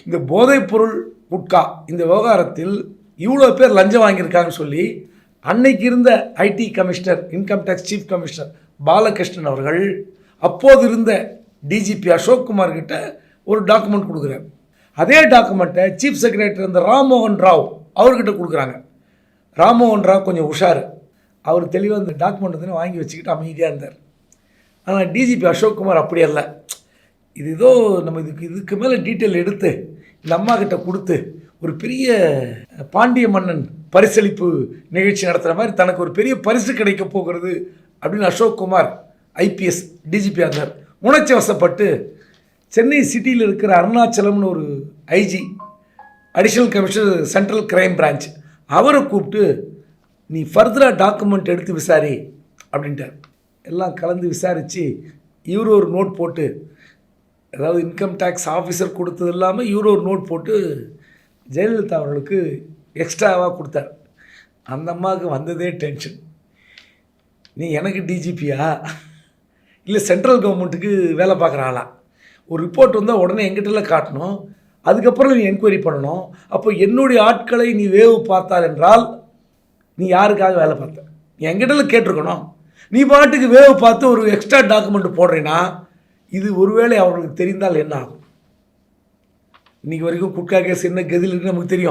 இந்த போதைப்பொருள் குட்கா இந்த விவகாரத்தில் இவ்வளோ பேர் லஞ்சம் வாங்கியிருக்காங்கன்னு சொல்லி அன்னைக்கு இருந்த IT commissioner, income tax chief commissioner Balakrishnan அவர்கள் அப்போது இருந்த டிஜிபி அசோக் குமார் கிட்ட ஒரு டாக்குமெண்ட் கொடுக்குறாரு. அதே டாக்குமெண்ட்டை சீஃப் செக்ரட்டரி இருந்த ராம்மோகன் ராவ் அவர்கிட்ட கொடுக்குறாங்க. ராம்மோகன் ராவ் கொஞ்சம் உஷார், அவர் தெளிவாக அந்த டாக்குமெண்ட் வாங்கி வச்சுக்கிட்டு அமைதியாக இருந்தார். ஆனால் டிஜிபி அசோக் குமார் அப்படி அல்ல. இது ஏதோ நம்ம இதுக்கு மேலே டீட்டெயில் எடுத்து இந்த அம்மா கிட்ட கொடுத்து ஒரு பெரிய பாண்டிய மன்னன் பரிசளிப்பு நிகழ்ச்சி நடத்துகிற மாதிரி தனக்கு ஒரு பெரிய பரிசு கிடைக்க போகிறது அப்படின்னு அசோக் குமார் ஐபிஎஸ் டிஜிபி இருந்தார். உணர்ச்சி வசப்பட்டு சென்னை சிட்டியில் இருக்கிற அருணாச்சலம்னு ஒரு IG, additional commissioner central crime branch, அவரை கூப்பிட்டு நீ ஃபர்தராக டாக்குமெண்ட் எடுத்து விசாரி அப்படின்ட்டார். எல்லாம் கலந்து விசாரித்து இவர் ஒரு நோட் போட்டு, அதாவது இன்கம் டேக்ஸ் ஆஃபீஸர் கொடுத்தது இல்லாமல் இவர் ஒரு நோட் போட்டு ஜெயலலிதா அவர்களுக்கு எக்ஸ்ட்ராவாக கொடுத்தார். அந்த அம்மாவுக்கு வந்ததே டென்ஷன். நீ எனக்கு டிஜிபியா இல்லை சென்ட்ரல் கவர்மெண்ட்டுக்கு வேலை பார்க்குறாளா? ஒரு ரிப்போர்ட் வந்தால் உடனே எங்கிட்டலாம் காட்டணும், அதுக்கப்புறம் நீ என்கொயரி பண்ணணும். அப்போ என்னுடைய ஆட்களை நீ வேவு பார்த்தால் என்றால் நீ யாருக்காக வேலை பார்த்த? நீ எங்கிட்டலாம் கேட்டிருக்கணும். நீ பாட்டுக்கு வேவு பார்த்து ஒரு எக்ஸ்ட்ரா டாக்குமெண்ட் போடுறேன்னா இது ஒருவேளை அவர்களுக்கு தெரிந்தால் என்ன ஆகும்? இன்றைக்கி வரைக்கும் குட்கா கேஸ் என்ன கதில் இருக்குன்னு நமக்கு தெரியும்.